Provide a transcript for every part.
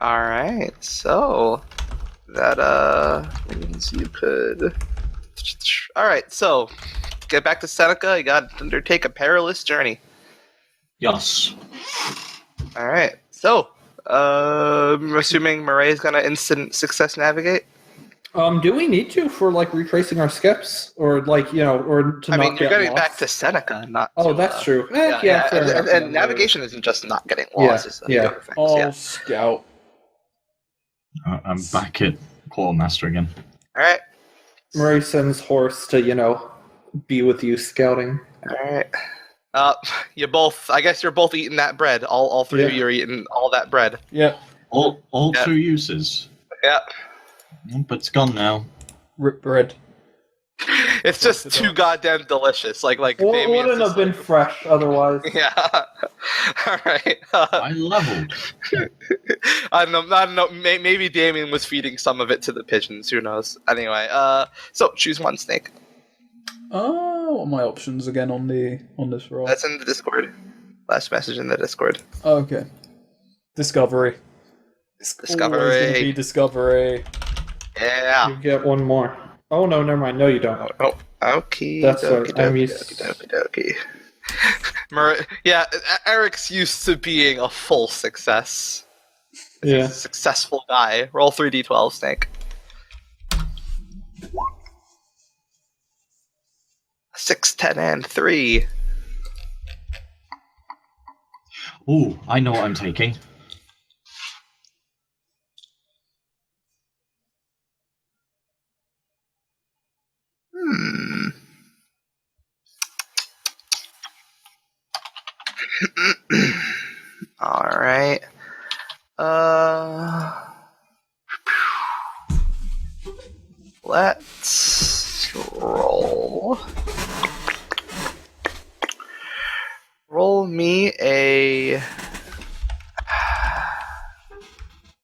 Alright, so that means you could. Alright, so get back to Seneca, you gotta undertake a perilous journey. Yes. Alright, so I'm assuming Murray's gonna instant success navigate? Do we need to for like retracing our steps, or like or to I not mean, you're get getting lost? back to Seneca, not. Oh, to, that's true. Fair and, enough. and navigation isn't just not getting lost. It's Yeah. other things, Oh, yeah. scout. I'm back at Quartermaster again. All right, Murray sends horse to be with you scouting. all right. You both. I guess you're both eating that bread. All three of you are eating all that bread. Yep. All Yeah. true uses. Yeah. But it's gone now. Rip bread. It's just too goddamn delicious. Like Well, it Damien's wouldn't just have been fresh otherwise. Yeah. All right. I leveled. I don't know. Maybe Damien was feeding some of it to the pigeons. Who knows? Anyway. So choose one snake. Oh, what are my options again on this roll? That's in the Discord. Last message in the Discord. Oh, okay. Discovery. It's Discovery. always gonna be discovery. Yeah. You get one more. Oh no, never mind. No, you don't. Oh, okay. That's dokie, what I'm dokie, used- dokie, dokie. Yeah, Eric's used to being a full success. Yeah. He's a successful guy. Roll 3d12, Snake. 6, 10, and 3. Ooh, I know what I'm taking. Alright. Let's roll. Roll me a.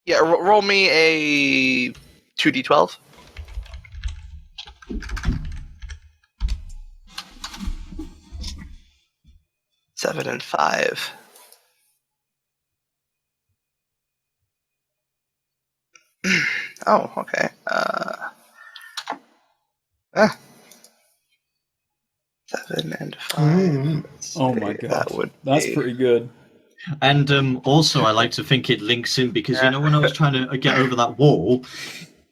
Yeah, roll me a 2d12. Seven and 5. Oh, okay. 7 and 5. Oh my god. That would That's be- pretty good. And also, I like to think it links in because when I was trying to get over that wall,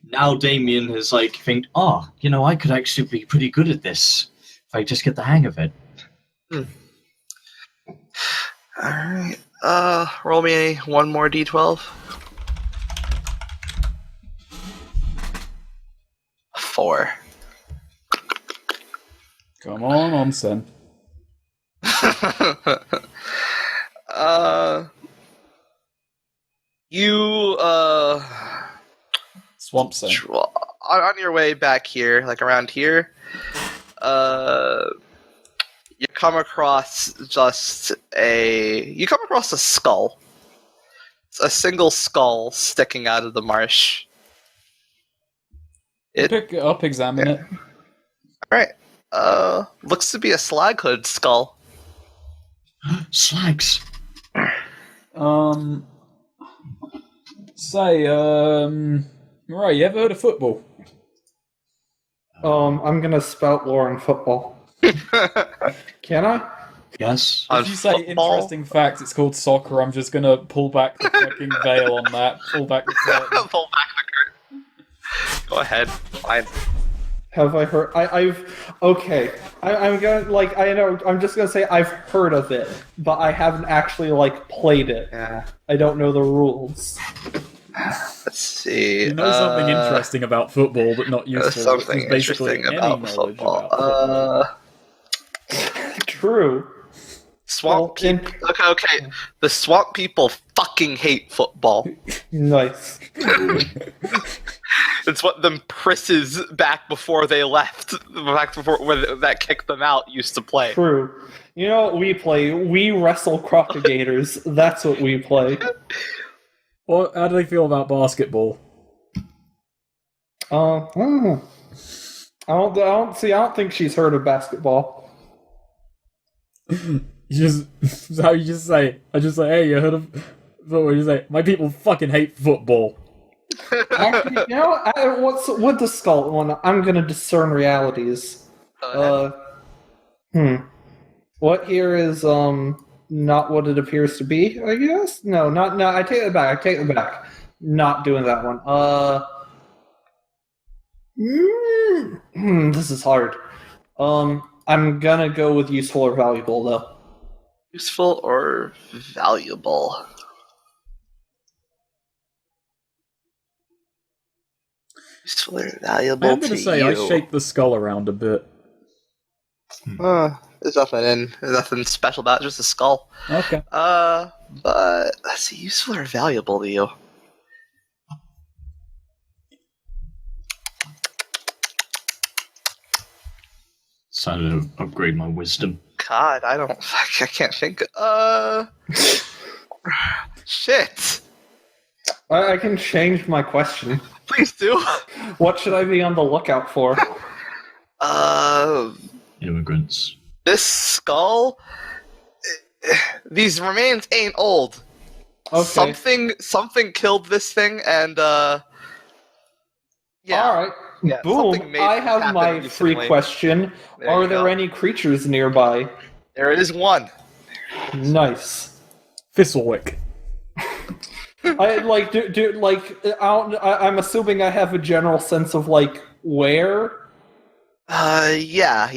now Damien has think, I could actually be pretty good at this if I just get the hang of it. Alright. Roll me one more d12. 4. Come on, son. You, Swamp Son. on your way back here, like around here, you come across a skull. It's a single skull sticking out of the marsh. Pick it up, examine it. Alright. Looks to be a slaghood skull. Slags. Right, you ever heard of football? I'm gonna spout lore in football. Can I? Yes. On If you say football? interesting facts, it's called soccer, I'm just gonna pull back the fucking veil on that. Pull back the curtain. Pull back the curtain. Go ahead. Fine. Have I heard? Okay. I'm gonna I know. I'm just gonna say I've heard of it, but I haven't actually played it. Yeah. I don't know the rules. Let's see. You know something interesting about football, but not useful. Something which is basically interesting any about knowledge football. about football. True. Swamp Well, people. Okay. The swamp people fucking hate football. Nice. It's what them prisses back before they left, back before when that kicked them out used to play. True. You know what we play? We wrestle propagators. That's what we play. Well, how do they feel about basketball? I don't think she's heard of basketball. You just say, hey, you heard of what would you say? My people fucking hate football. Actually, you know, what's with the skull one? I'm gonna discern realities. Go ahead. What here is not what it appears to be? I guess no, not no. I take it back. Not doing that one. This is hard. I'm gonna go with useful or valuable though. Useful or valuable? Useful or valuable I'm going to say you? I shake the skull around a bit. There's nothing special about it, just a skull. Okay. But let's see, useful or valuable to you? Decided to upgrade my wisdom. God, I can't think. Shit. I can change my question. Please do. What should I be on the lookout for? Immigrants. This skull. These remains ain't old. Okay. Something killed this thing, and yeah. All right. Yeah, Boom. something made I this have happen my recently. free question. There Are you there go. any creatures nearby? There is one. Nice. Thistlewick. I like do like I'm assuming I have a general sense of like where. Yeah.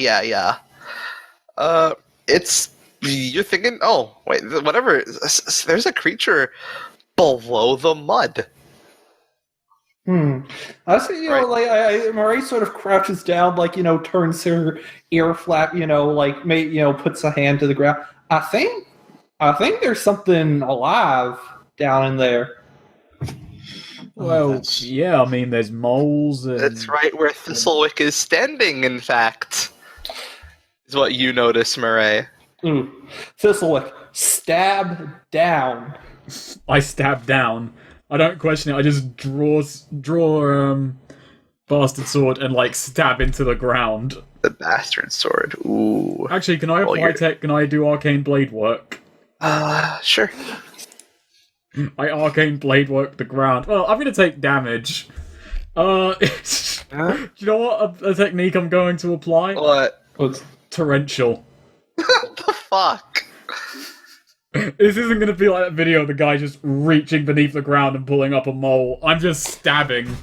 It's you're thinking. Oh, wait, whatever. There's a creature below the mud. I see. Marie sort of crouches down, like turns her ear flap, like puts a hand to the ground. I think there's something alive down in there. Well, that's- yeah, I mean, there's moles and... That's right where Thistlewick is standing. In fact, is what you notice, Murray. Thistlewick, stab down. I stab down. I don't question it. I just draw bastard sword and like stab into the ground. The bastard sword. Ooh. Actually, can I Oh, apply you're- tech? Can I do arcane blade work? Sure. I arcane blade work the ground. Well, I'm gonna take damage. Do you know what a technique I'm going to apply? What? Torrential. What the fuck? This isn't gonna be like that video of the guy just reaching beneath the ground and pulling up a mole. I'm just stabbing.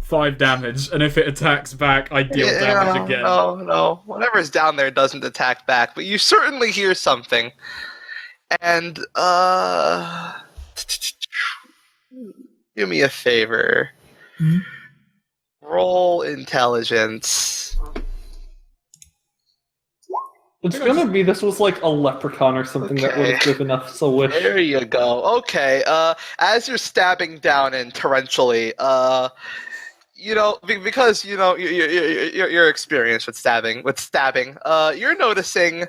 5 damage, and if it attacks back, I deal damage again. No. Whatever's down there doesn't attack back, but you certainly hear something. And, do me a favor. Roll intelligence. It's gonna be this was like a leprechaun or something that would have given us a wish. There you go. Okay, as you're stabbing down in torrentially, because your experience with stabbing, you're noticing.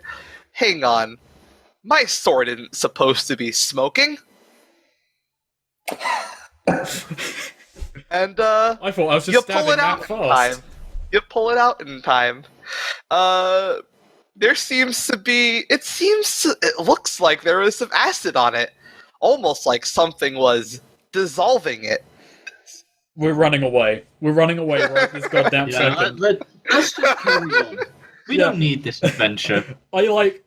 Hang on, my sword isn't supposed to be smoking. And I thought I was you just pull stabbing it out that in fast. time. You pull it out in time. There seems to be. It looks like there was some acid on it, almost like something was dissolving it. We're running away. We're running away right this goddamn Yeah, second. let's just carry on. We don't need this adventure. I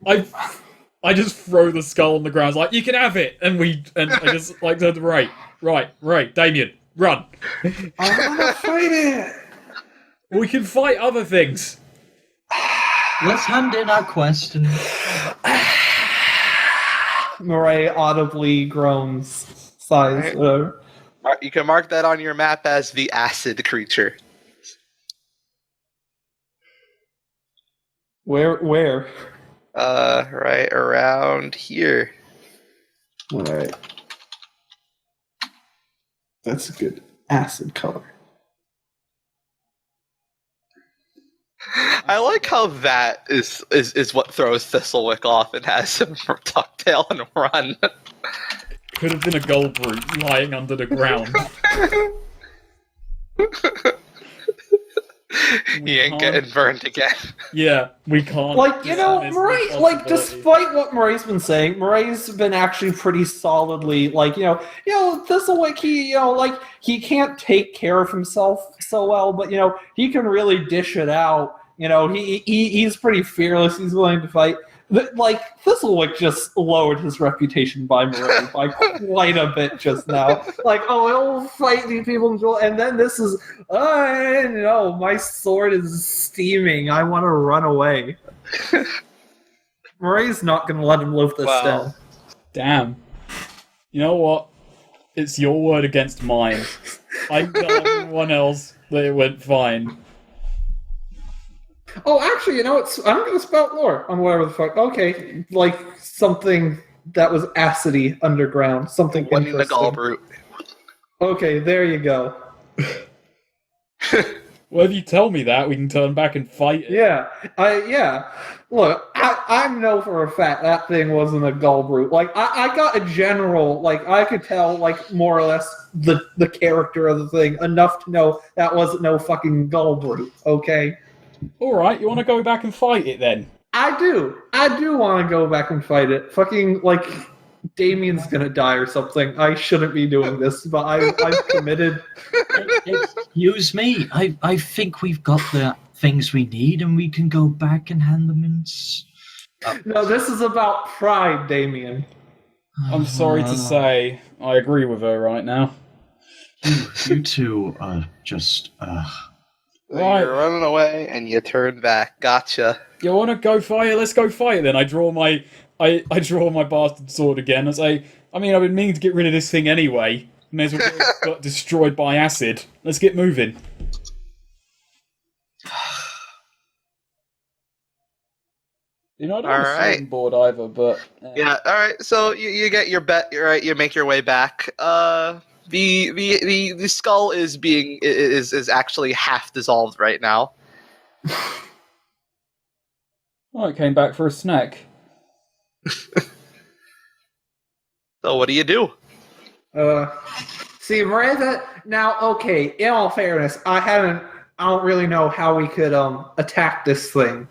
just throw the skull on the ground, like, you can have it, and I just like to the right, Damien, run. I'm gonna fight it. We can fight other things. Let's hand in our quest and... Murray audibly groans, sighs. You can mark that on your map as the acid creature. Where? Right around here. Alright. That's a good acid color. I like how that is what throws Thistlewick off and has him ducktail and run. Could have been a gold brute lying under the ground. He ain't getting burned again. Yeah, we can't. Like, you know, dismiss Murray, the like, possibility. despite what Murray's been saying, Murray's been actually pretty solidly, like, Thistlewick, he can't take care of himself so well, but, he can really dish it out. He's pretty fearless. He's willing to fight. Like, Thistlewick just lowered his reputation by Murray by quite a bit just now. Like, he'll fight these people, and then this is, no, my sword is steaming. I want to run away. Murray's not going to let him live this down. Damn. You know what? It's your word against mine. I can tell everyone else that it went fine. Oh, actually, I'm going to spout lore on whatever the fuck. Okay, like something that was acidy underground, something One in the interesting. gall brute. Okay, there you go. Well, if you tell me that, we can turn back and fight it. Yeah. Look, I know for a fact that thing wasn't a gull brute. Like, I got a general, like, I could tell, like, more or less the character of the thing enough to know that wasn't no fucking gull brute, okay? Alright, you want to go back and fight it then? I do want to go back and fight it. Fucking, like, Damien's gonna die or something. I shouldn't be doing this, but I've committed. Excuse me. I think we've got the things we need, and we can go back and hand them in. No, this is about pride, Damien. I'm sorry to say, I agree with her right now. You two are just. Right. You're running away and you turn back. Gotcha. You want to go fight it? Let's go fight it then. I draw my bastard sword again. I say, I've been meaning to get rid of this thing anyway. May as well get it got destroyed by acid. Let's get moving. I don't have a sword board either, but... Yeah, alright, so you get your bet, right, you make your way back. The skull is actually half dissolved right now. I came back for a snack. So what do you do? See, Miranda, now, okay, in all fairness, I don't really know how we could, attack this thing.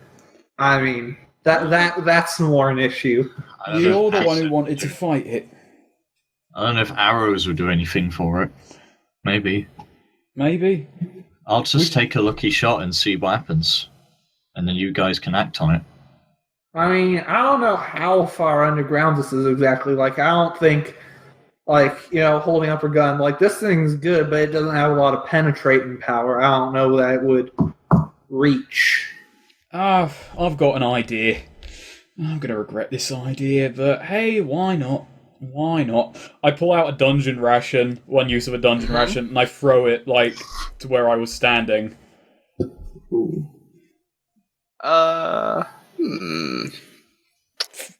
I mean, that's more an issue. You're the one who wanted to fight it. I don't know if arrows would do anything for it. Maybe. I'll just take a lucky shot and see what happens. And then you guys can act on it. I mean, I don't know how far underground this is exactly. Like, I don't think, like, holding up a gun, like, this thing's good, but it doesn't have a lot of penetrating power. I don't know that it would reach. I've got an idea. I'm going to regret this idea, but hey, why not? I pull out a dungeon ration, one use of a dungeon ration, and I throw it, like, to where I was standing.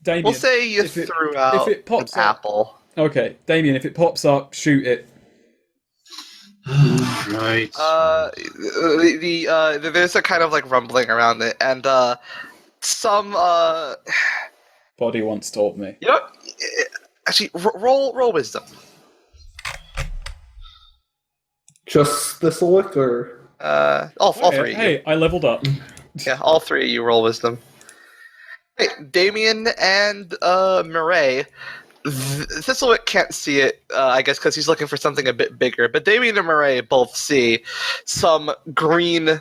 Damien, We'll say you threw out if it pops an apple. Okay, Damien, if it pops up, shoot it. Right. There's a kind of like rumbling around it, and some Body once taught me. Actually, roll wisdom. Just Thistlewick, or All three. Of you. Hey, I leveled up. Yeah, all three of you roll wisdom. Hey, Damien and Murray. Thistlewick can't see it, I guess, because he's looking for something a bit bigger. But Damien and Murray both see some green,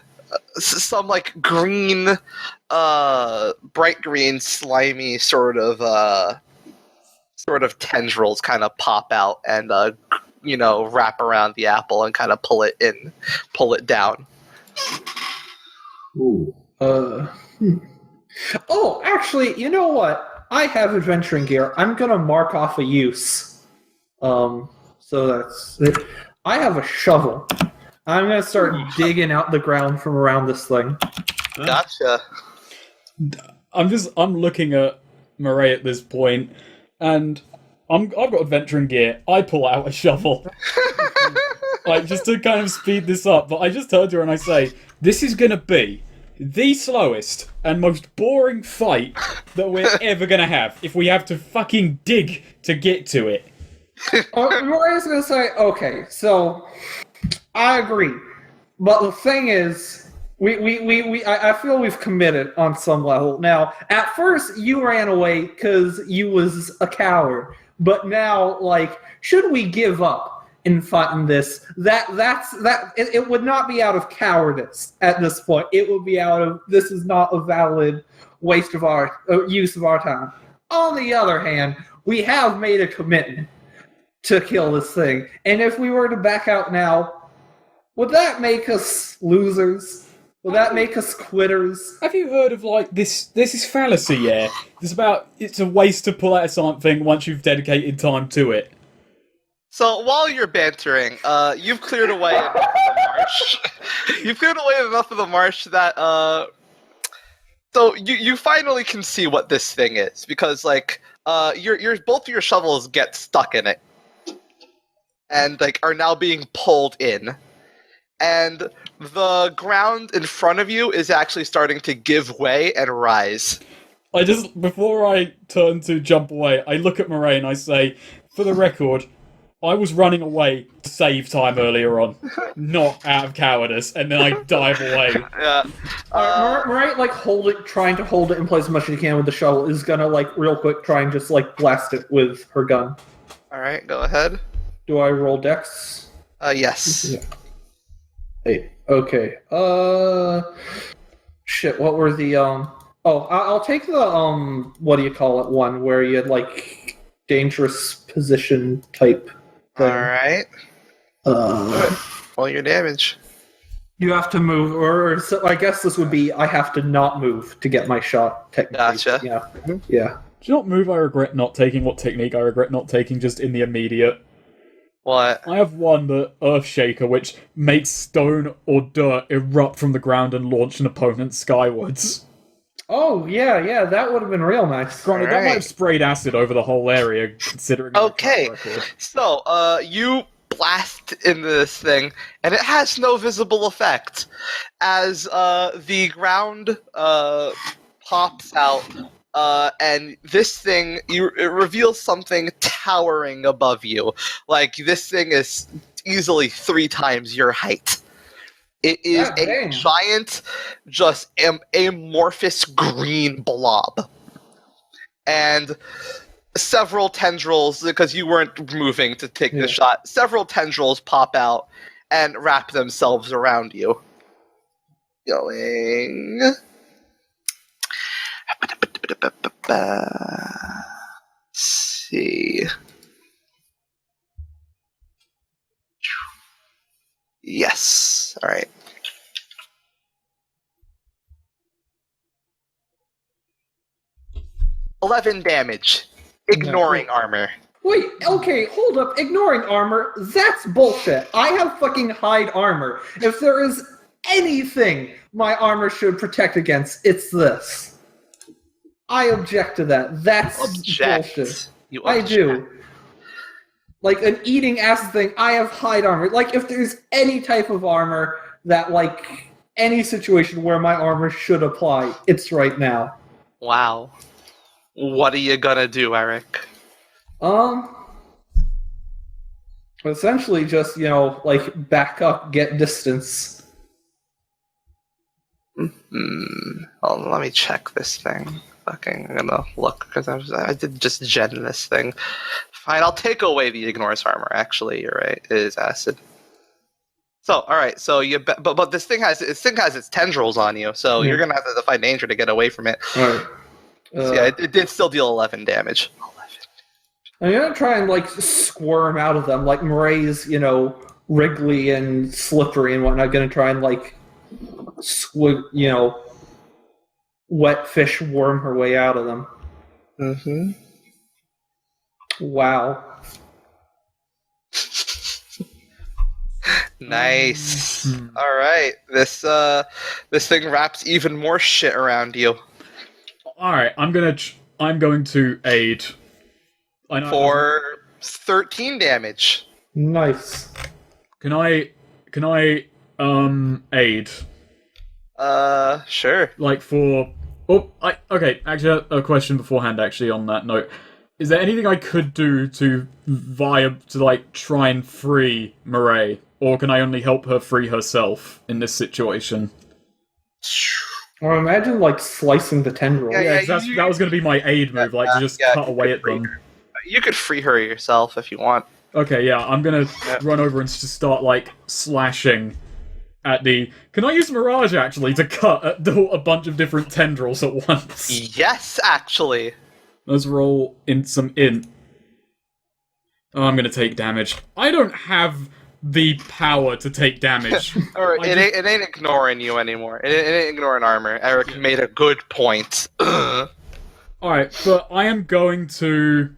bright green, slimy sort of tendrils kind of pop out and wrap around the apple and kind of pull it down. Ooh. Oh, actually, you know what? I have adventuring gear. I'm gonna mark off a use. So that's it. I have a shovel. I'm gonna start digging out the ground from around this thing. Gotcha. I'm looking at Murray at this point, and I've got adventuring gear. I pull out a shovel. Like, just to kind of speed this up, but I just turn to her and I say, this is gonna be the slowest and most boring fight that we're ever gonna have if we have to fucking dig to get to it. Mariah's gonna say, okay, so I agree. But the thing is, I feel we've committed on some level. Now, at first, you ran away because you was a coward. But now, like, should we give up in fighting this? It would not be out of cowardice at this point. It would be out of, this is not a valid waste of our use of our time. On the other hand, we have made a commitment to kill this thing. And if we were to back out now, would that make us losers? Will that make us quitters? Have you heard of, like, this is fallacy, yeah? It's a waste to pull out something once you've dedicated time to it. So while you're bantering, you've cleared away enough of the marsh. You've cleared away enough of the marsh that so you finally can see what this thing is, because like your both of your shovels get stuck in it, and like are now being pulled in, and the ground in front of you is actually starting to give way and rise. Before I turn to jump away, I look at Murray and I say, for the record, I was running away to save time earlier on, not out of cowardice, and then I dive away. Yeah. Murray, like, trying to hold it in place as much as you can with the shovel, is gonna, like, real quick try and just, like, blast it with her gun. Alright, go ahead. Do I roll dex? Yes. Yeah. 8. Okay. Shit, what were the, I'll take the, what do you call it one, where you had, like, dangerous position type thing. Alright. Roll your damage. You have to move, or so I guess this would be, I have to not move to get my shot, technically. Gotcha. Yeah. Yeah. Do you not move I regret not taking? What technique I regret not taking just in the immediate? What? I have one, the Earthshaker, which makes stone or dirt erupt from the ground and launch an opponent skywards. Oh, yeah, that would have been real nice. Granted, that might have sprayed acid over the whole area, considering... Okay, my track record. so, you blast into this thing, and it has no visible effect. As, the ground, pops out, and this thing, it reveals something towering above you. Like, this thing is easily 3 times your height. It is a giant, just amorphous green blob. And several tendrils, because you weren't moving to take the shot, several tendrils pop out and wrap themselves around you. Going... see. Yes. All right. $11 damage. Ignoring armor. Wait, okay, hold up. Ignoring armor, that's bullshit. I have fucking hide armor. If there is anything my armor should protect against, it's this. I object to that. That's bullshit. I do. Like, an eating acid thing, I have hide armor. Like, if there's any type of armor that, like, any situation where my armor should apply, it's right now. Wow. What are you gonna do, Eric? Essentially just, like, back up, get distance. Well, let me check this thing. Fucking, I'm gonna look, because I did just gen this thing. Fine, I'll take away the ignores armor. Actually, you're right. It is acid. So, all right. So but this thing has its tendrils on you. So you're gonna have to find danger to get away from it. All right. So yeah, it did still deal 11 damage. I'm gonna try and like squirm out of them, like Murray's, wriggly and slippery and whatnot. Gonna try and like, wet fish worm her way out of them. Mm-hmm. Wow. Nice. All right. This thing wraps even more shit around you. All right, I'm going to aid. For 13 damage. Nice. Can I aid? Sure. Like okay, actually a question beforehand actually on that note. Is there anything I could do to try and free Murray, or can I only help her free herself in this situation? Or imagine like slicing the tendril. Yeah, Yeah, 'cause that was going to be my aid move, like to just cut away at them. You could free her yourself if you want. Okay, yeah, I'm gonna run over and just start like slashing at the. Can I use Mirage actually to cut at a bunch of different tendrils at once? Yes, actually. Let's roll in some int. Oh, I'm gonna take damage. I don't have the power to take damage. Or it ain't ignoring you anymore. It ain't ignoring armor. Eric made a good point. Is Alright, but I am going to.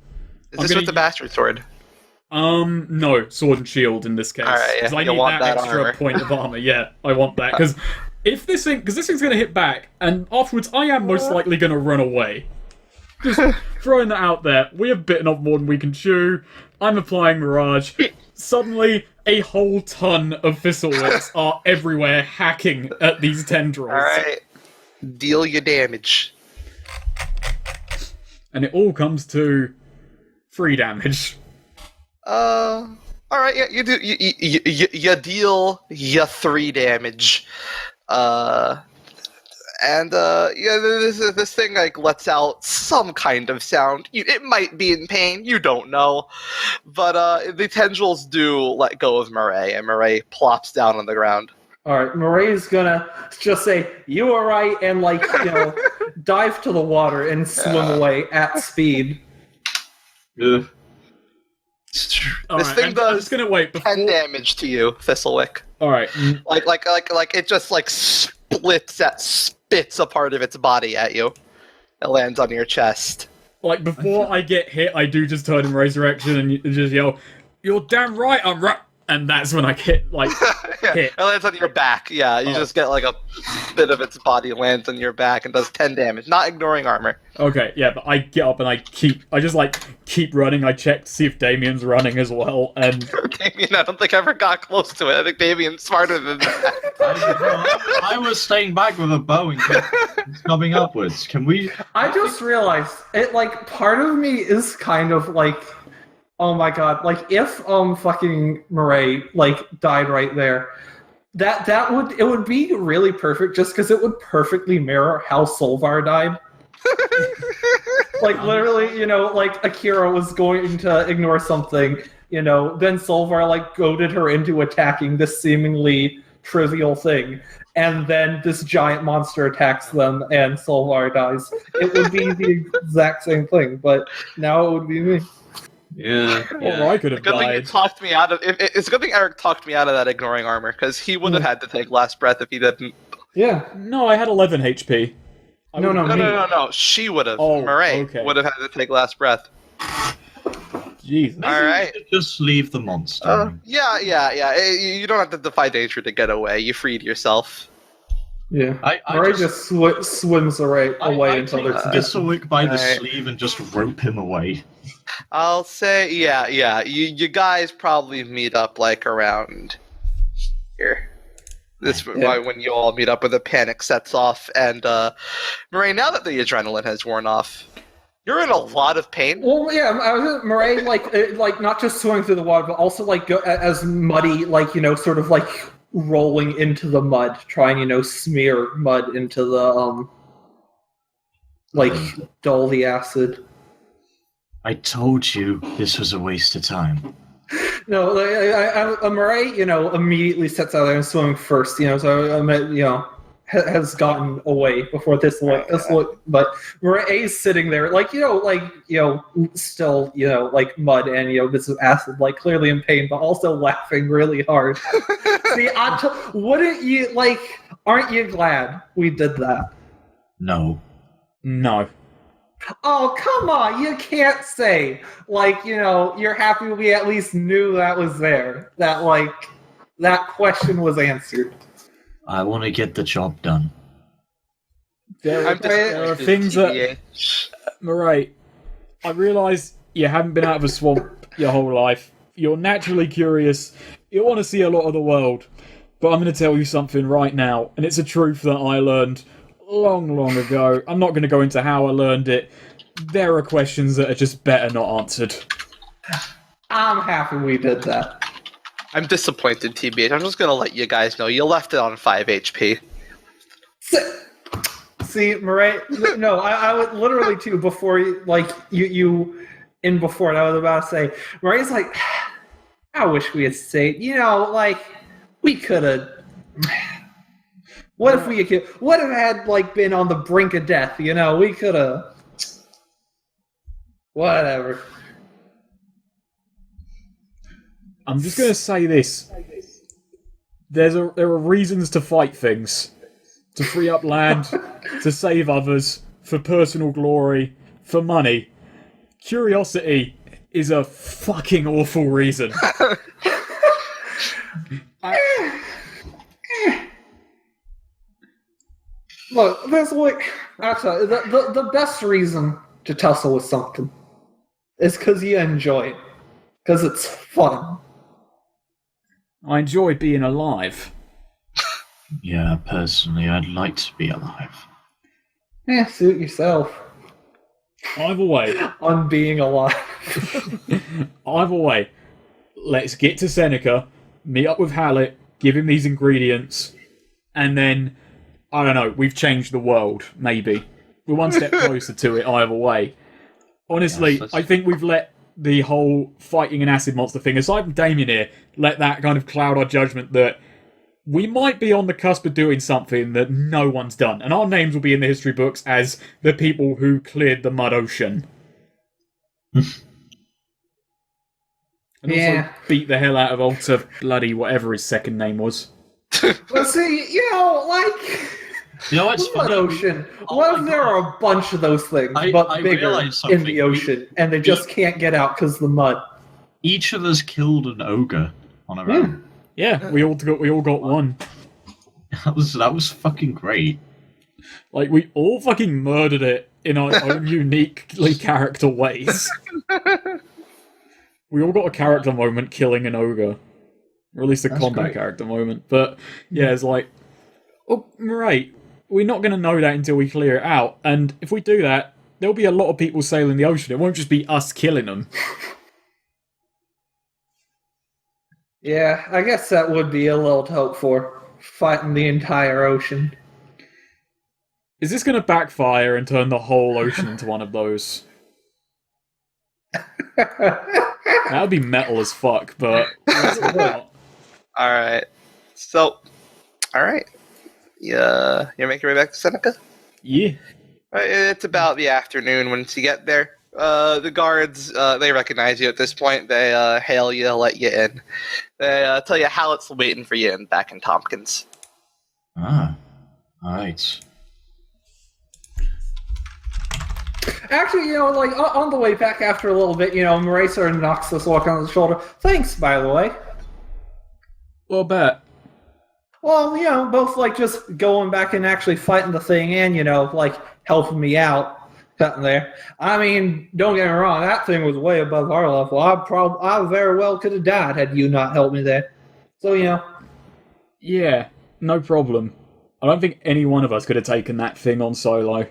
this with the bastard sword? No, sword and shield in this case. Alright, yeah, Because I you'll need want that that extra armor. point of armor. Yeah, I want that. Because this thing's gonna hit back, and afterwards I am most likely gonna run away. Just throwing that out there. We have bitten off more than we can chew. I'm applying Mirage. Suddenly, a whole ton of Thistlewigs are everywhere hacking at these tendrils. Alright. Deal your damage. And it all comes to 3 damage. Alright, yeah, you do. You deal your 3 damage. This thing like lets out some kind of sound. It might be in pain, you don't know, but the tendrils do let go of Murray, and Murray plops down on the ground. All right, Moray's gonna just say, "You are right," and dive to the water and swim away at speed. Ugh. This thing I'm does just gonna wait before. 10 damage to you, Thistlewick. All right. Like it just like spits a part of its body at you. It lands on your chest. Like before I get hit, I do just turn in resurrection and just yell, "You're damn right, I'm right," and that's when I get Yeah, hit. it lands on your back. Yeah, you just get like a bit of its body lands on your back and does 10 damage, not ignoring armor. Okay, yeah, but I get up and I just keep running. I check to see if Damien's running as well, and Damien, I don't think I ever got close to it. I think Damien's smarter than that. I was staying back with a bow and coming upwards. Can we? I just realized it. Like, part of me is kind of like, oh my god! Like, if fucking Murray died right there, that would be really perfect. Just because it would perfectly mirror how Solvar died. Like, literally, Akira was going to ignore something, then Solvar goaded her into attacking this seemingly trivial thing, and then this giant monster attacks them and Solvar dies. It would be the exact same thing, but now it would be me. Yeah. or I could have Good thing you died. talked me out of. It's a good thing Eric talked me out of that ignoring armor, because he would have had to take last breath if he didn't. Yeah. No, I had 11 HP. No. No. She would have. Oh, Murray okay. would have had to take last breath. Jeez. All right. Just leave the monster. Yeah. You don't have to defy danger to get away. You freed yourself. Yeah. I Murray just swims away until take there's Thistlewick by the Alright. sleeve and just rope him away. I'll say, yeah. You guys probably meet up around here. This Yeah. when you all meet up, when the panic sets off, and Murray, now that the adrenaline has worn off, you're in a lot of pain. Well, yeah, Murray, not just swimming through the water, but also, go as muddy, sort of, rolling into the mud, trying, smear mud into the, dull the acid. I told you this was a waste of time. No, Murray, immediately sets out there and swimming first, so, has gotten away before this look, but Murray's sitting there, still, mud and, bits of acid, clearly in pain, but also laughing really hard. See, wouldn't you, aren't you glad we did that? No. No. Oh, come on, you can't say, you're happy we at least knew that was there, that, that question was answered. I want to get the job done. There I'm are things that... Murray, I realise you haven't been out of a swamp your whole life. You're naturally curious. You want to see a lot of the world. But I'm going to tell you something right now, and it's a truth that I learned long, long ago. I'm not going to go into how I learned it. There are questions that are just better not answered. I'm happy we did that. I'm disappointed, TBH. I'm just gonna let you guys know you left it on 5 HP. See, Murray. No, I would literally too. Before you in before it, I was about to say, Murray's like, I wish we had stayed. We could have. What if we had? What if had been on the brink of death? We could have. Whatever. I'm just going to say this. There are reasons to fight things. To free up land, to save others, for personal glory, for money. Curiosity is a fucking awful reason. Look, there's actually the best reason to tussle with something is because you enjoy it. Because it's fun. I enjoy being alive. Yeah, personally, I'd like to be alive. Suit yourself. Either way. On being alive. Either way. Let's get to Seneca, meet up with Hallett, give him these ingredients, and then, I don't know, we've changed the world, maybe. We're one step closer to it either way. Honestly, I think we've let the whole fighting an acid monster thing, aside from Damien here, let that kind of cloud our judgment that we might be on the cusp of doing something that no one's done. And our names will be in the history books as the people who cleared the Mud Ocean. And also beat the hell out of Alter bloody whatever his second name was. Well, see, what's Mud funny? Ocean. What if there are a bunch of those things, but bigger in the ocean, and they just can't get out because of the mud? Each of us killed an ogre on our own. Yeah, we all got one. That was fucking great. We all fucking murdered it in our own uniquely character ways. We all got a character moment killing an ogre. Or at least a combat character moment. But, yeah, it's right, we're not going to know that until we clear it out. And if we do that, there'll be a lot of people sailing the ocean. It won't just be us killing them. Yeah, I guess that would be a little to hope for. Fighting the entire ocean. Is this going to backfire and turn the whole ocean into one of those? That would be metal as fuck, but... Alright. So, alright. Yeah, you're making your way back to Seneca? Yeah. It's about the afternoon once you get there. The guards, they recognize you at this point. They hail you, let you in. They tell you Hallett's waiting for you back in Tompkins. Ah, alright. Actually, on the way back after a little bit, Murray sort of knocks this walk on the shoulder. Thanks, by the way. Well, bet. Well, both just going back and actually fighting the thing and, helping me out, cutting there. I mean, don't get me wrong, that thing was way above our level. I very well could have died had you not helped me there. So, Yeah, no problem. I don't think any one of us could have taken that thing on solo.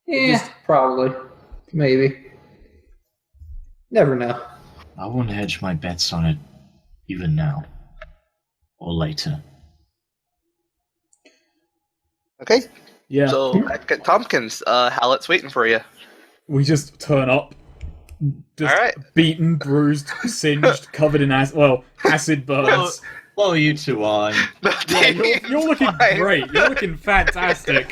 Yeah, probably. Maybe. Never know. I won't hedge my bets on it, even now. Or later. Okay. Yeah. So, back at Tompkins, Hallett's waiting for you. We just turn up. Just All right. beaten, bruised, singed, covered in acid burns. Well, you two are. Yeah, you're looking great. You're looking fantastic.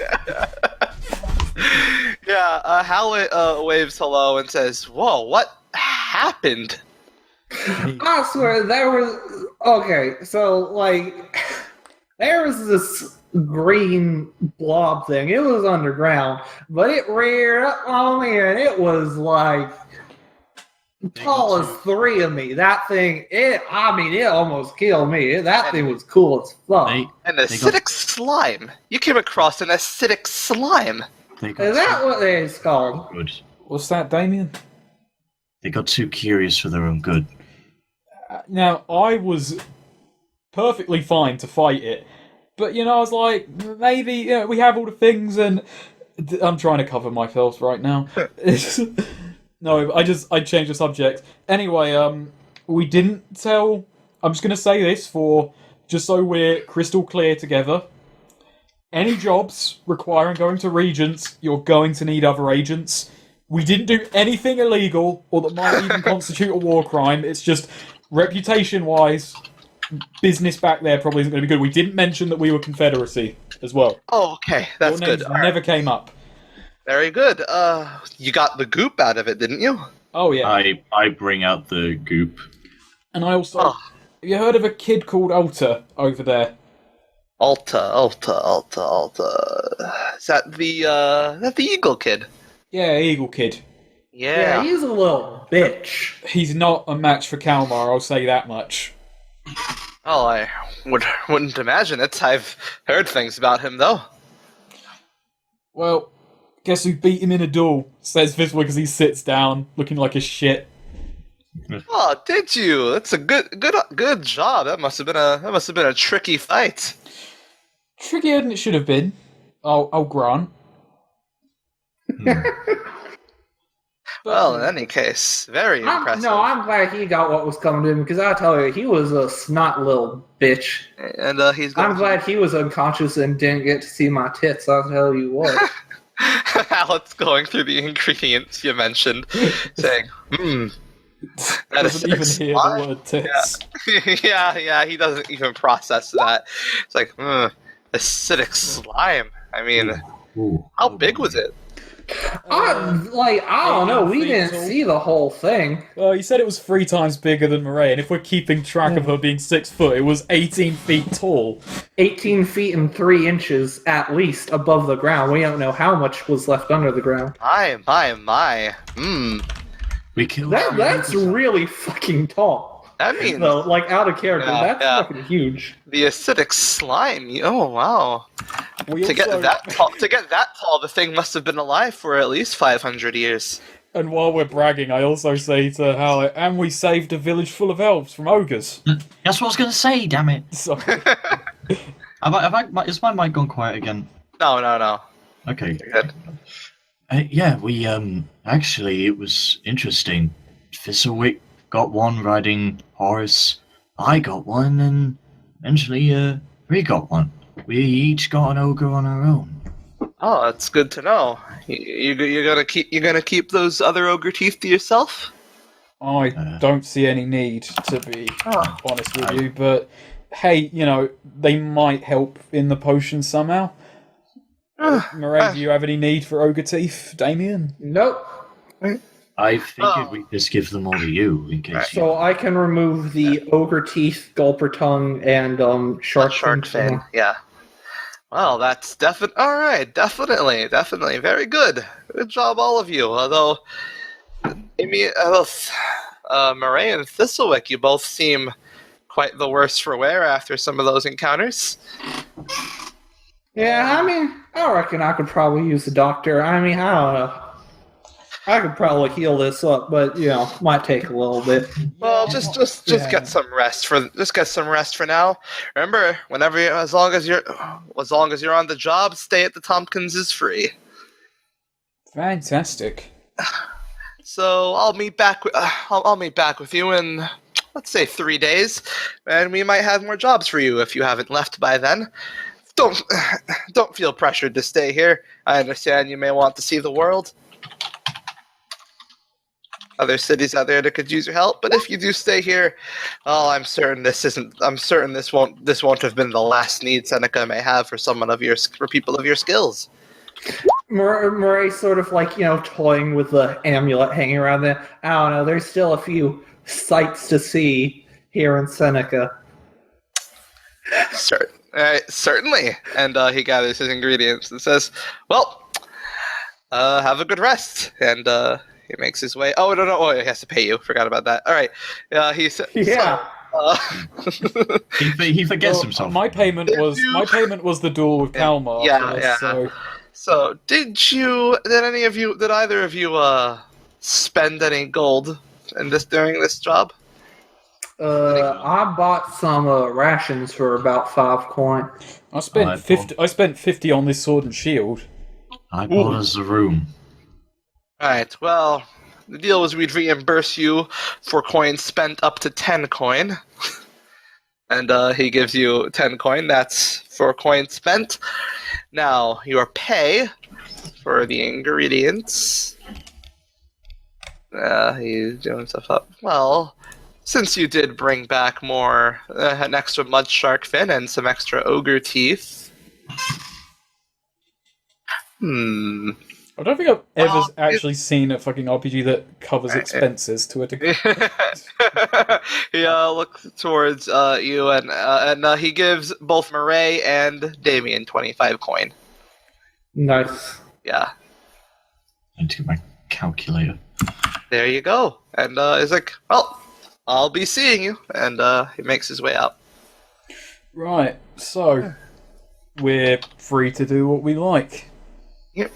Yeah, Hallett waves hello and says, "Whoa, what happened?" I swear, there was... Okay, so, there was this green blob thing. It was underground, but it reared up on me, and it was, tall as three of me. That thing, it almost killed me. That thing was cool as fuck. An acidic slime. You came across an acidic slime. Is that what it's called? Good. What's that, Damien? They got too curious for their own good. Now, I was perfectly fine to fight it, but, I was like, maybe, we have all the things, and I'm trying to cover myself right now. No, I changed the subject. Anyway, we didn't tell... I'm just going to say this just so we're crystal clear together, any jobs requiring going to Regents, you're going to need other agents. We didn't do anything illegal or that might even constitute a war crime. It's just reputation-wise, business back there probably isn't going to be good. We didn't mention that we were Confederacy as well. Oh, okay, that's Your names good. All never came up. Very good. You got the goop out of it, didn't you? Oh, yeah. I bring out the goop. And I also... Oh. Have you heard of a kid called Alta over there? Alta. Is that the Eagle kid? Yeah, Eagle Kid. Yeah. he's a little bitch. He's not a match for Kalmar, I'll say that much. Oh, I wouldn't imagine it. I've heard things about him, though. Well, guess who beat him in a duel? Says Viswig as he sits down, looking like a shit. Oh, did you? That's a good job. That must have been a tricky fight. Trickier than it should have been. I'll grant. Well, in any case, very impressive. I'm glad he got what was coming to him, because I tell you, he was a snot little bitch. And I'm glad he was unconscious and didn't get to see my tits, I'll tell you what. Alex going through the ingredients you mentioned, saying, that Doesn't even hear the word tits. Yeah, he doesn't even process that. It's like, acidic slime. I mean, how big was it? I don't know, we 8 feet didn't tall. see the whole thing. Well, he said it was 3 times bigger than Murray, and if we're keeping track of her being 6 foot, it was 18 feet tall. 18 feet and 3 inches at least above the ground. We don't know how much was left under the ground. My. We killed. That's really fucking tall. I mean, So, like, out of character, Yeah, that's yeah. fucking huge. the acidic slime. Oh wow! We To get also- that tall, the thing must have been alive for at least 500 years. And while we're bragging, I also say to Hal, and we saved a village full of elves from ogres. That's what I was going to say, damn it. So, Is my mic gone quiet again? No. Okay. You're good. Yeah, we, actually, it was interesting. Thistlewick got one riding Horace. I got one, and eventually, we got one. We each got an ogre on our own. Oh, that's good to know. You're gonna keep those other ogre teeth to yourself? I don't see any need, to be honest with you, but hey, they might help in the potion somehow. Murray, do you have any need for ogre teeth, Damien? Nope. I figured we'd just give them all to you, in case you... So I can remove the ogre teeth, gulper tongue, and shark fin. Yeah. Well, that's definitely all right. Definitely, very good. Good job, all of you. Although, Amy, Murray and Thistlewick, you both seem quite the worse for wear after some of those encounters. Yeah, I mean, I reckon I could probably use the doctor. I mean, I don't know. I could probably heal this up, but might take a little bit. Well, just get some rest for now. Remember, as long as you're on the job, stay at the Tompkins is free. Fantastic. So I'll meet back with you in, let's say, 3 days, and we might have more jobs for you if you haven't left by then. Don't feel pressured to stay here. I understand you may want to see the world. Other cities out there that could use your help, but if you do stay here, I'm certain this won't have been the last need Seneca may have for people of your skills. Murray's sort of like, toying with the amulet hanging around there. I don't know, there's still a few sights to see here in Seneca. Certainly. And he gathers his ingredients and says, well, have a good rest. And he makes his way. Oh, no. Oh, he has to pay you. Forgot about that. All right. He said, Yeah. He forgets himself. My payment was the duel with Kalmar. Yeah. So did either of you spend any gold during this job? I bought some rations for about 5 coin. I spent 50. I spent 50 on this sword and shield. I bought us a room. Alright, well, the deal was we'd reimburse you for coins spent up to 10 coin. And he gives you 10 coin. That's 4 coins spent. Now, your pay for the ingredients. He's doing stuff up. Well, since you did bring back more, an extra mud shark fin and some extra ogre teeth. I don't think I've ever actually seen a fucking RPG that covers expenses to a degree. He looks towards you, and he gives both Murray and Damien 25 coin. Nice. Yeah. I need to get my calculator. There you go. And he's like, well, I'll be seeing you. And he makes his way out. Right, so we're free to do what we like. Yep.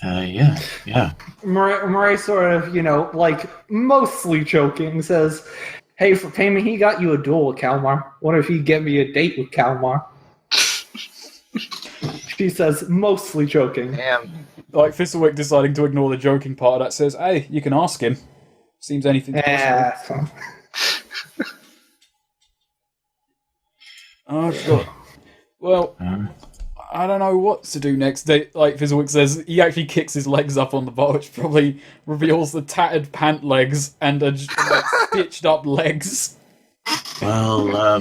Yeah. Murray sort of, like, mostly joking, says, hey, for payment, he got you a duel with Kalmar. What if he get me a date with Kalmar? She says, mostly joking. Damn. Like, Thistlewick deciding to ignore the joking part of that says, hey, you can ask him. Seems anything's possible. Oh, God. Well, I don't know what to do next. Like Fizzlewick says, he actually kicks his legs up on the bar, which probably reveals the tattered pant legs and stitched up legs. Well,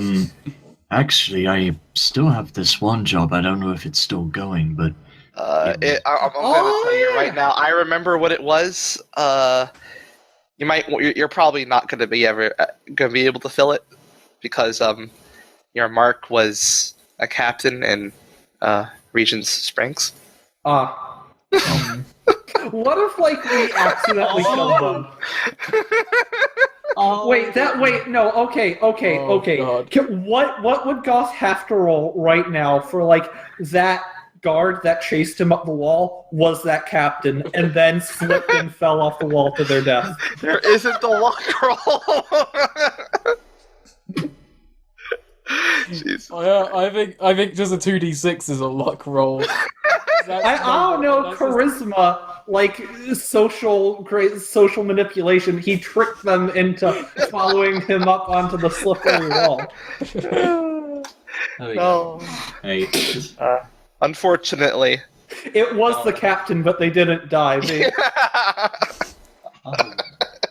actually, I still have this one job. I don't know if it's still going, but I'm gonna tell you right now. I remember what it was. You're probably not gonna be able to fill it because your mark was a captain in Regent's Springs. What if, like, we accidentally killed them? Okay. God. What would Goth have to roll right now for, like, that guard that chased him up the wall was that captain and then slipped and fell off the wall to their death? There isn't a luck roll. Jeez. I think just a 2d6 is a luck roll. I don't know, charisma, like social manipulation. He tricked them into following him up onto the slippery wall. No. Hey. Unfortunately. It was the captain, but they didn't die.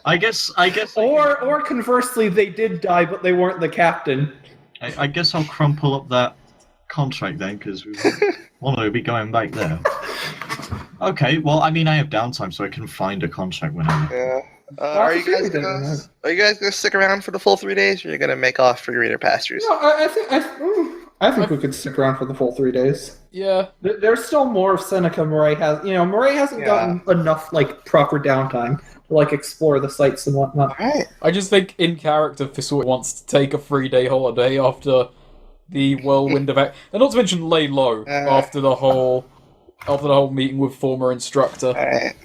I guess. Or conversely, they did die, but they weren't the captain. I guess I'll crumple up that contract then, because we want to be going back there. Okay, well, I mean, I have downtime, so I can find a contract whenever. Yeah. Are you guys gonna stick around for the full 3 days, or are you gonna make off for greener pastures? No, I think we could stick around for the full 3 days. Yeah. There's still more of Seneca Murray has. Murray hasn't gotten enough, like, proper downtime to, like, explore the sites and whatnot. Alright. I just think in character, Thistle wants to take a 3-day holiday after the whirlwind of and not to mention lay low after the whole meeting with former instructor. Alright.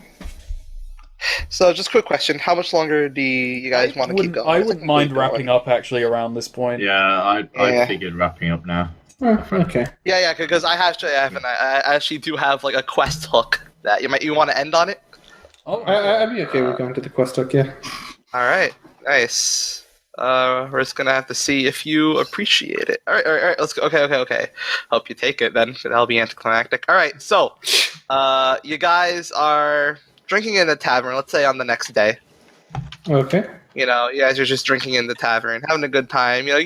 So, just a quick question: how much longer do you guys want to keep going? I wouldn't mind wrapping up actually around this point. Yeah, I figured wrapping up now. Okay. Yeah, because I actually do have like a quest hook that you want to end on it. Oh, I'd be okay with going to the quest hook. Yeah. All right, nice. We're just gonna have to see if you appreciate it. All right. Let's go. Okay. Hope you take it then. That'll be anticlimactic. All right. So, you guys are drinking in the tavern. Let's say on the next day. Okay. You guys are just drinking in the tavern, having a good time. You I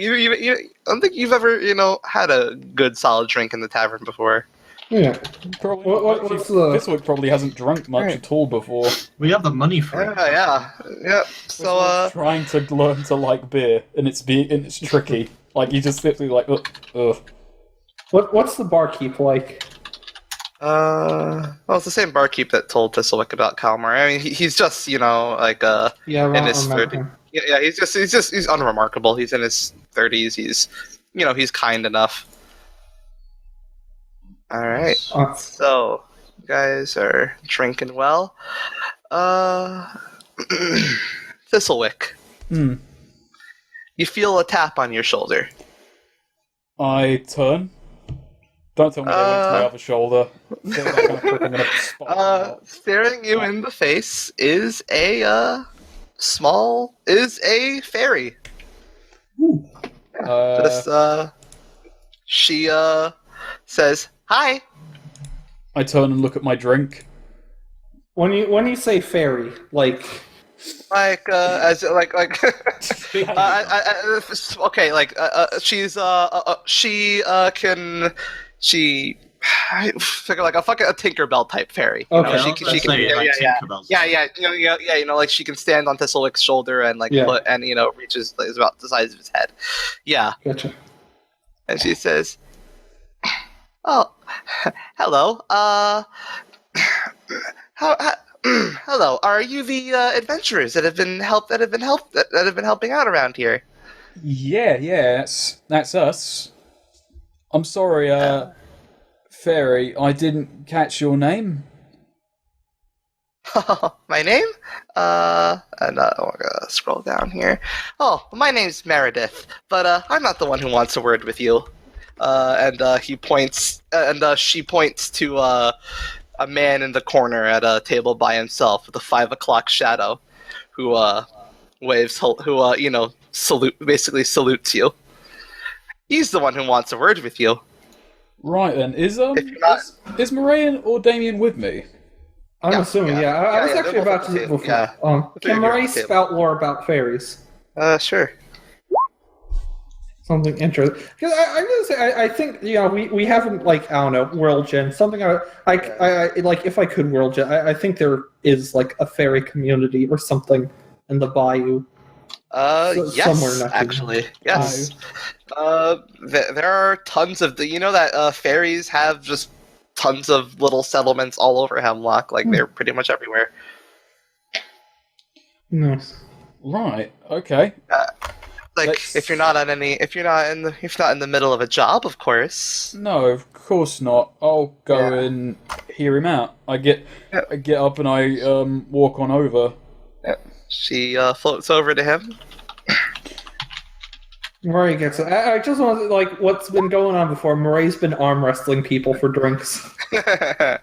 don't think you've ever, had a good solid drink in the tavern before. Yeah. Probably. What's the... Thistle probably hasn't drunk much at all before. We have the money for it. Yeah. So, trying to learn to like beer, and it's tricky. Like you just simply like, ugh. What's the barkeep like? Well, it's the same barkeep that told Thistlewick about Kalmar. I mean, he's just, like, in his 30s. Yeah, he's unremarkable. He's in his 30s. He's, he's kind enough. All right. So, you guys are drinking well. Thistlewick. You feel a tap on your shoulder. I turn. Don't tell me they went to my other shoulder. Staring you in the face is a fairy. Ooh. Just, she says hi. I turn and look at my drink. When you say fairy, like As okay, she figure like a fucking a Tinkerbell type fairy. You Okay. know, I was gonna say, like, Tinkerbell's you know, like she can stand on Thistlewick's shoulder and like Yeah. reaches like, is about the size of his head. Yeah, gotcha. and she says, "Oh, hello. Hello. Are you the adventurers that have been helping out around here?" Yeah, that's us. I'm sorry, Fairy, I didn't catch your name. My name? And I'm gonna scroll down here. Oh, my name's Meredith, but I'm not the one who wants a word with you. He points, she points to a man in the corner at a table by himself with a 5 o'clock shadow, who salutes you. He's the one who wants a word with you. Right then, is If you're not- Moraine or Damien with me? I'm assuming, yeah. I was actually they're about both to at the before. table, yeah. Can They're Marie at the table. spout lore about fairies? Sure. Something interesting. Because I'm gonna say, I think we haven't like I don't know world gen something. I like if I could world gen. I think there is like a fairy community or something in the bayou. Yes, somewhere not actually, yes. There are tons of that fairies have just tons of little settlements all over Hemlock. Like they're pretty much everywhere. Nice. Right. Okay. If you're not in the middle of a job, of course. No, of course not. I'll go and hear him out. I get up and I walk on over. She floats over to him. Murray gets it. I just want to like what's been going on before. Murray's been arm wrestling people for drinks. All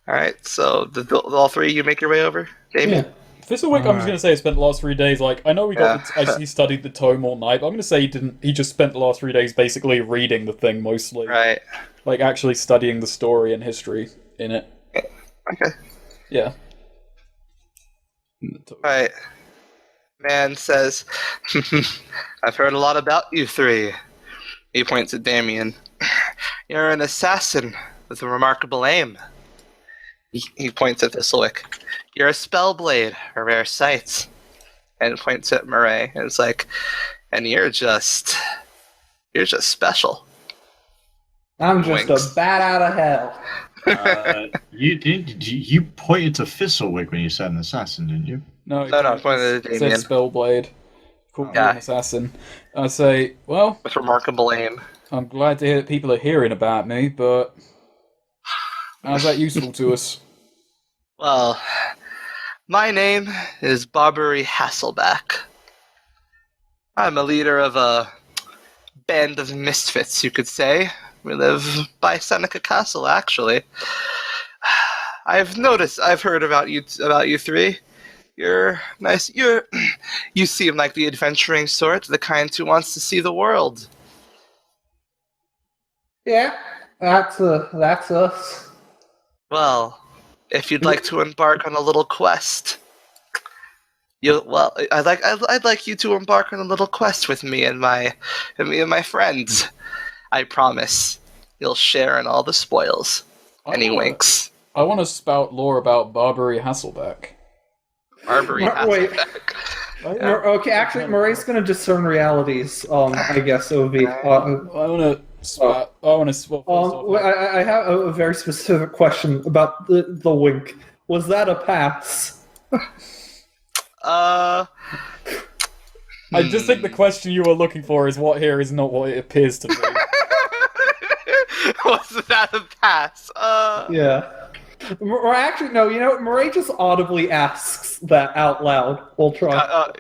right, so all three of you make your way over, Damien. Yeah. Thistlewick, I'm just going to say, I spent the last 3 days, like, I know he studied the tome all night, but I'm going to say he just spent the last 3 days basically reading the thing mostly. Right. Like, actually studying the story and history in it. Okay. Yeah. Right. Man says, "I've heard a lot about you three." He points at Damien. "You're an assassin with a remarkable aim." He points at Thistlewick. "You're a spellblade, a rare sight." And points at Murray. And it's like, "And you're just special." I'm just Winks. a bat out of hell. You pointed to Thistlewick when you said an assassin, didn't you? No, I pointed at it said Damien. Spellblade. Called me Yeah. an assassin. I say, well, With remarkable aim. I'm glad to hear that people are hearing about me, but how's that useful to us? Well, my name is Barbary Hasselback. I'm a leader of a band of misfits, you could say. We live by Seneca Castle, actually. I've heard about you three. You're nice. You seem like the adventuring sort, the kind who wants to see the world. Yeah, that's us. Well, if you'd like to embark on a little quest, I'd like you to embark on a little quest with me and my friends. I promise you'll share in all the spoils. And he winks. I want to spout lore about Barbary Hasselback. Barbary Wait. Hasselback. Okay, actually, Murray's going to discern realities. I guess it would be. I want to spout. I want to. I have a very specific question about the wink. Was that a pass? I just think the question you were looking for is what here is not what it appears to be. Was that a pass? Yeah. Or actually, no. You know, what? Murray just audibly asks that out loud. We'll try.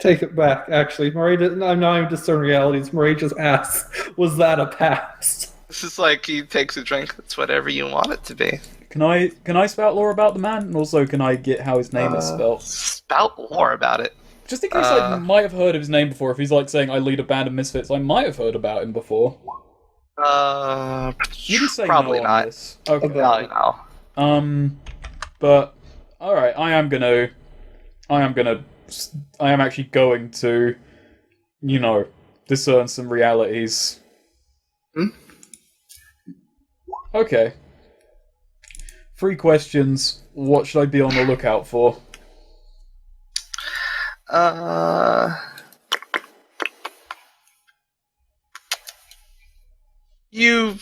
Take it back. Actually, Murray didn't. I'm not even discerning realities. Murray just asks, "Was that a pass?" This is like he takes a drink. It's whatever you want it to be. Can I spout lore about the man, and also can I get how his name is spelled? Spout lore about it. Just in case I might have heard of his name before, if he's like saying I lead a band of misfits, I might have heard about him before. You can say probably no on not. this. Okay. Probably no. But alright, I am actually going to, discern some realities. Okay. 3 questions. What should I be on the lookout for? You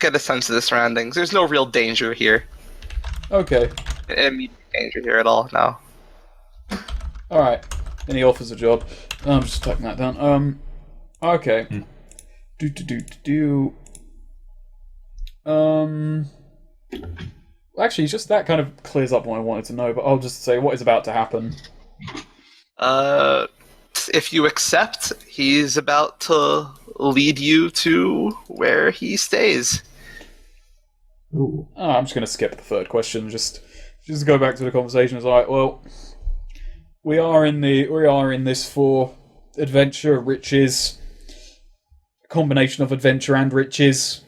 get a sense of the surroundings. There's no real danger here. Okay. Immediate danger here at all, no. Alright. And he offers a job. I'm just typing that down. Okay. Actually, just that kind of clears up what I wanted to know, but I'll just say what is about to happen. If you accept, he's about to lead you to where he stays. I'm just going to skip the 3rd question. Just go back to the conversation. It's alright. Well, we are in this for adventure, riches, a combination of adventure and riches.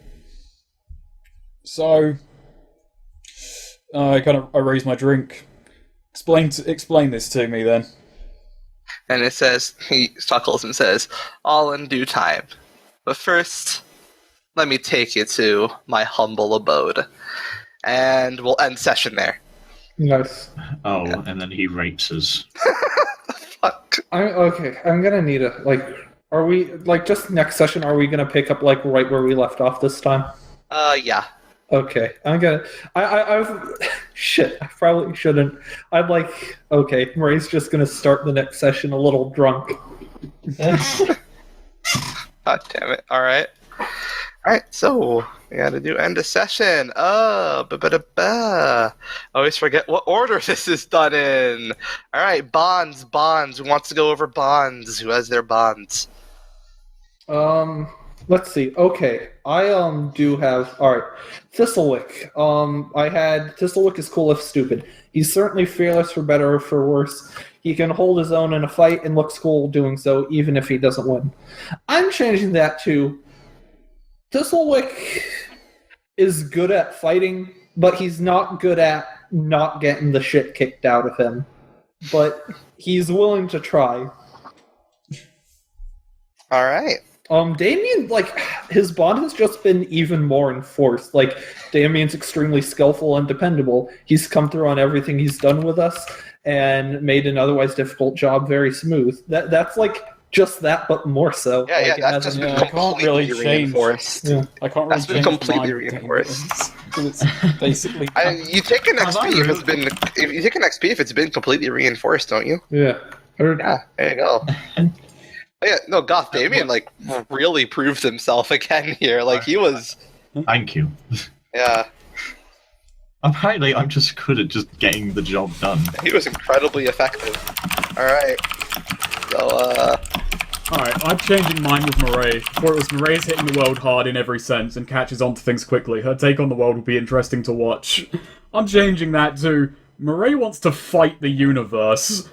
So, I raise my drink. Explain this to me then. And it says, he chuckles and says, all in due time. But first, let me take you to my humble abode. And we'll end session there. Nice. Oh, yeah. And then he rapes us. Fuck. I'm gonna need are we, just next session, are we gonna pick up, right where we left off this time? Yeah. Okay, I've shit, I probably shouldn't. Okay, Murray's just gonna start the next session a little drunk. God damn it. Alright, so we gotta do end of session. I always forget what order this is done in. Alright, bonds. Who wants to go over bonds? Who has their bonds? Let's see. Okay, I do have. All right, Thistlewick. I had Thistlewick is cool if stupid. He's certainly fearless for better or for worse. He can hold his own in a fight and looks cool doing so, even if he doesn't win. I'm changing that to Thistlewick is good at fighting, but he's not good at not getting the shit kicked out of him. But he's willing to try. All right. Damien, his bond has just been even more enforced. Damien's extremely skillful and dependable. He's come through on everything he's done with us and made an otherwise difficult job very smooth. That's just that, but more so. Yeah, that's just been completely reinforced. Yeah. I can't really That's been completely reinforced. It's basically... You take an XP if it's been completely reinforced, don't you? Yeah. Yeah, there you go. Yeah, no, Goth Damien really proved himself again here. He was. Thank you. Yeah. Apparently, I'm just good at just getting the job done. He was incredibly effective. All right. So, Alright, I'm changing mine with Marae. For it was Marae's hitting the world hard in every sense and catches on to things quickly. Her take on the world will be interesting to watch. I'm changing that to Marae wants to fight the universe.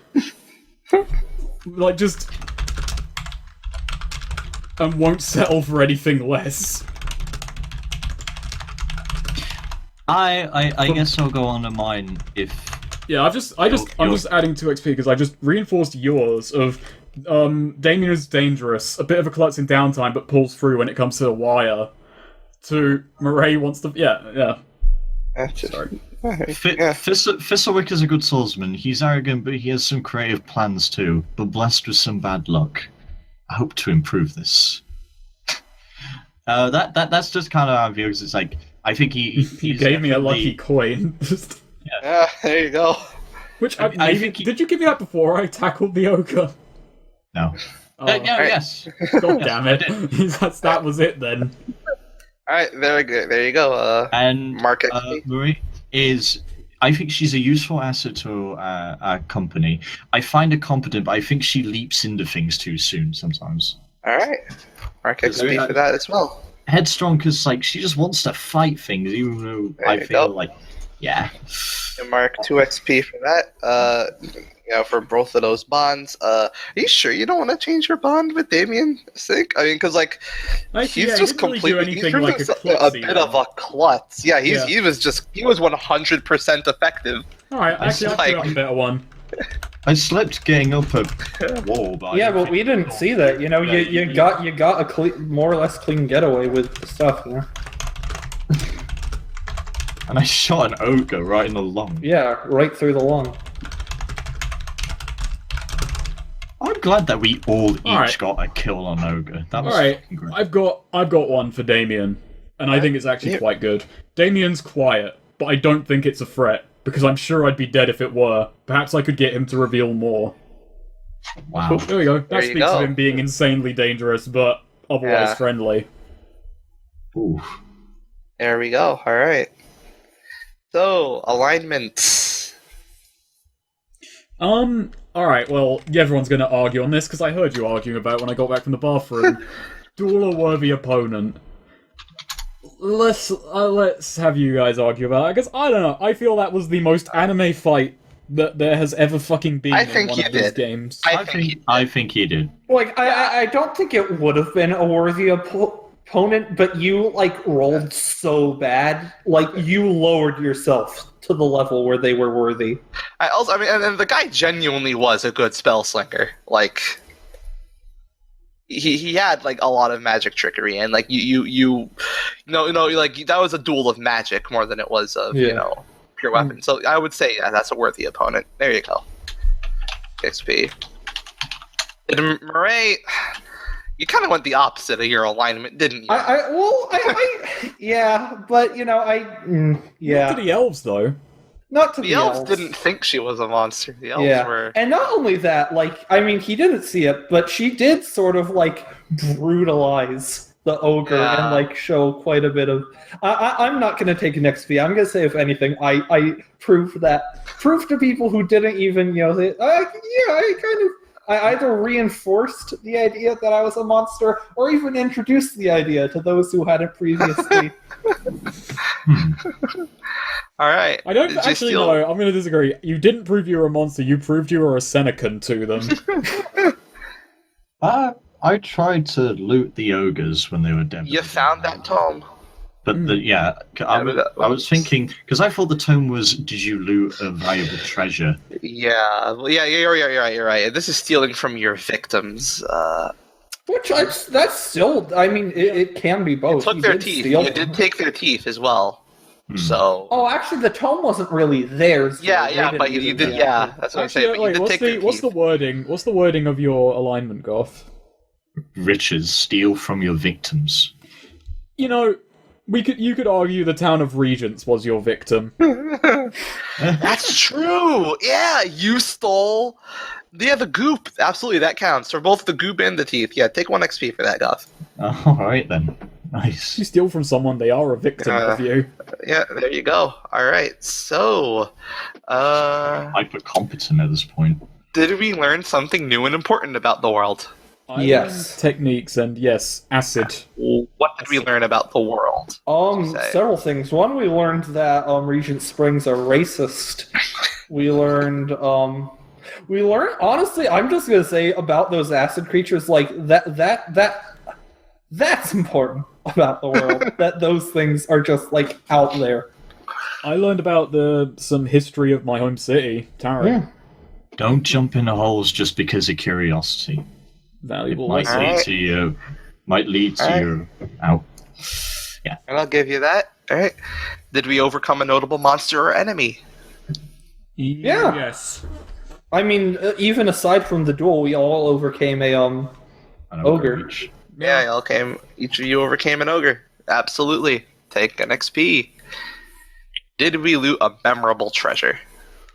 And won't settle for anything less. I guess I'll go on to mine if... Yeah, I'm just adding 2 XP because I just reinforced yours of Damien is dangerous, a bit of a klutz in downtime, but pulls through when it comes to the wire. To Marae wants to... Yeah. sorry. Thistlewick is a good swordsman. He's arrogant, but he has some creative plans too, but blessed with some bad luck. I hope to improve this. That's just kind of our view. It's I think he gave me a lucky coin. Yeah, there you go. Which I think did you give me that before I tackled the ogre? No. Yes. God damn it! that was it then. All right, there you go. And Mark XP. Marie is. I think she's a useful asset to our company. I find her competent, but I think she leaps into things too soon sometimes. All right, Mark XP for that as well. Headstrong because she just wants to fight things, even though I feel Yeah. You mark 2 XP for that. For both of those bonds. Are you sure you don't want to change your bond with Damien Sink? I mean, because Actually, he's he just didn't really do completely he's anything like a proven klutzy bit of a klutz. Yeah, he was 100% effective. Alright, actually, I'll put up a better one. I slept getting up a wall, but Yeah, but we didn't see that. You know, you got a more or less clean getaway with the stuff. You know? And I shot an ogre right in the lung. Yeah, right through the lung. I'm glad that we all each Alright. got a kill on ogre. That was Alright, fucking great. I've got one for Damien, and I think it's actually quite good. Damien's quiet, but I don't think it's a threat, because I'm sure I'd be dead if it were. Perhaps I could get him to reveal more. Wow. There we go. That There you speaks go. of him being insanely dangerous, but otherwise Yeah. friendly. Ooh. There we go. All right. So alignments. Alright, well, everyone's gonna argue on this, because I heard you arguing about it when I got back from the bathroom. Duel a worthy opponent. Let's have you guys argue about it, because I don't know, I feel that was the most anime fight that there has ever fucking been in think one you of these did. games. I think he did. Like, I don't think it would have been a worthy opponent, but you, rolled so bad. Like, you lowered yourself to the level where they were worthy. And the guy genuinely was a good spell slinger. Like, he had a lot of magic trickery, and that was a duel of magic more than it was of pure weapon. So I would say that's a worthy opponent. There you go. XP. And Murray, you kind of went the opposite of your alignment, didn't you? Yeah, but yeah. Not to the elves, though. Not to The elves didn't think she was a monster. The elves were. And not only that, he didn't see it, but she did sort of brutalize the ogre and show quite a bit of. I'm not going to take an XP. I'm going to say, if anything, I proved to people who didn't even I either reinforced the idea that I was a monster, or even introduced the idea to those who hadn't previously. All right. I don't actually know. I'm going to disagree. You didn't prove you were a monster. You proved you were a Senecan to them. I tried to loot the ogres when they were dead. You found that tome. But I was thinking, because I thought the tome was, did you loot a valuable treasure? Yeah. Well, yeah. You're right. This is stealing from your victims. That's still. I mean, it can be both. Took their teeth. You did take their teeth as well. So. Oh, actually, the tome wasn't really theirs. Yeah, but you did. Yeah, that's what I'm saying. But you did take their what's teeth. the wording? What's the wording of your alignment, Goth? Riches steal from your victims. You know, you could argue the town of Regents was your victim. That's true. Yeah, you stole. Yeah, the goop. Absolutely, that counts for both the goop and the teeth. Yeah, take 1 XP for that, Goth. All right then. Nice. You steal from someone, they are a victim of you. Yeah, there you go. All right, so. Hyper-competent at this point. Did we learn something new and important about the world? Yes. Techniques and yes, acid. What did we learn about the world? Several things. One, we learned that Regent Springs are racist. We learned. Honestly, I'm just gonna say about those acid creatures, that's important about the world. That those things are just out there. I learned about some history of my home city, Tara. Yeah. Don't jump into holes just because of curiosity. Valuable Might lesson. lead to you. Might lead to your out. Yeah. And I'll give you that. All right. Did we overcome a notable monster or enemy? Yeah. Yes. I mean, even aside from the duel, we all overcame a ogre. Yeah, each of you overcame an ogre. Absolutely. Take an XP. Did we loot a memorable treasure?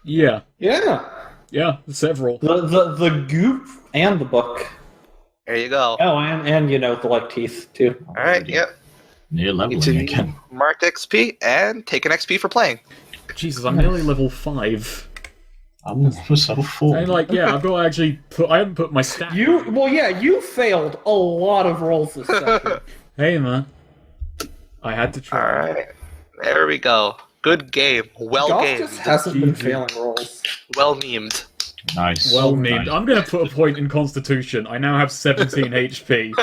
Yeah. Yeah. Yeah, several. The goop and the book. There you go. Oh, and the teeth too. All right, yep. Near leveling again. Marked XP and take an XP for playing. Jesus, I'm nearly level 5. I'm level 4. And I've got to actually I haven't put my stat. You failed a lot of rolls this session. Hey man, I had to try. All right, there we go. Good game. Well Golf gamed. just hasn't been GG. failing rolls. Well memed. Nice. Well named. Nice. I'm going to put a point in Constitution. I now have 17 HP.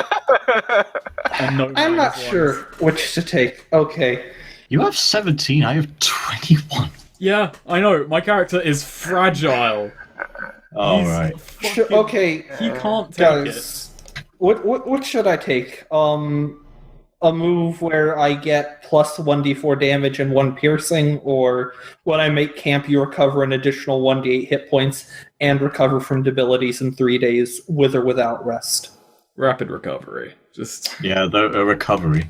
And no I'm not minus sure ones. which to take. Okay. You have 17. I have 21. Yeah, I know. My character is fragile. All He's right. Sure, okay, He can't take it. guys. What should I take? A move where I get plus 1d4 damage and 1 piercing, or when I make camp, you recover an additional 1d8 hit points and recover from debilities in 3 days, with or without rest. Rapid recovery. Just Yeah, a recovery.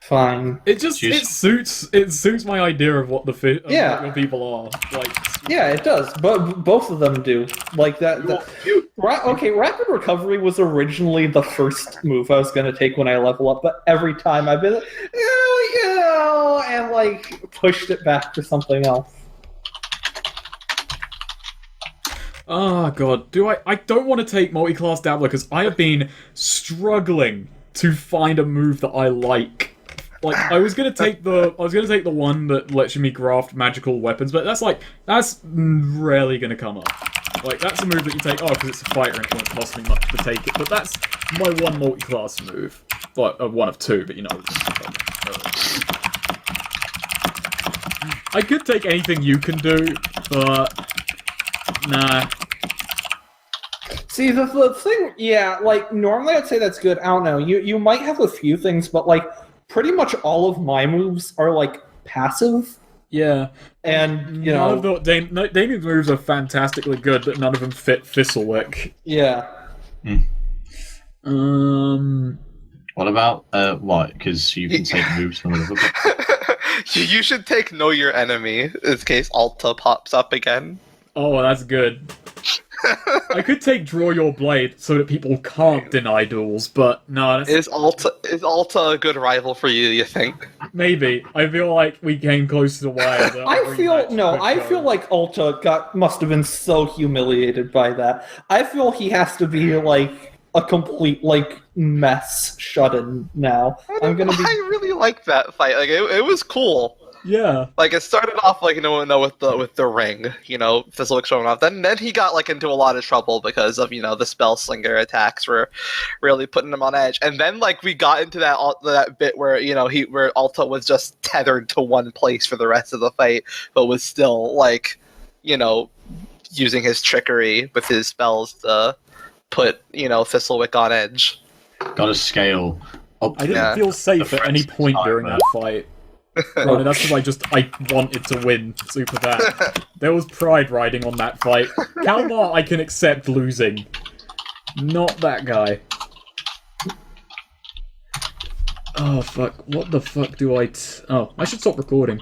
Fine. it suits my idea of what the Yeah. what your people are like. Yeah, it does, but both of them do. Like that. Okay, rapid recovery was originally the first move I was going to take when I level up, but every time I've been, and like pushed it back to something else. Oh god, I don't want to take multi-class Dabbler because I have been struggling to find a move that I like. Like I was gonna take the one that lets me graft magical weapons, but that's rarely gonna come up. Like that's a move that you take because it's a fighter and it won't cost me much to take it. But that's my one multi-class move. Well, one of two, but you know. I could take anything you can do, but nah. See, the thing, yeah, like, normally I'd say that's good. I don't know. You might have a few things, but, like, pretty much all of my moves are, like, passive. Yeah. And, you None know... of Damien's moves are fantastically good, but none of them fit Thistlewick. Yeah. What about what? Because you can take moves from other people. You should take Know Your Enemy in case Alta pops up again. Oh, that's good. I could take Draw Your Blade so that people can't deny duels, but no, that's... Is Alta a good rival for you? You think? maybe. I feel like we came close to the wire. I feel like Alta must have been so humiliated by that. I feel he has to be, like, a complete, like, mess shut-in now. I really liked that fight. Like, it was cool. Yeah. Like it started off like with the ring, Thistlewick showing off. Then he got like into a lot of trouble because of the spell slinger attacks were really putting him on edge. And then like we got into that bit where where Alta was just tethered to one place for the rest of the fight, but was still like using his trickery with his spells to put Thistlewick on edge. Got to scale up. I didn't feel safe at any point during that fight. Right, that's because I wanted to win super bad. There was pride riding on that fight. Kalmar I can accept losing. Not that guy. Oh fuck, what the fuck do I... Oh, I should stop recording.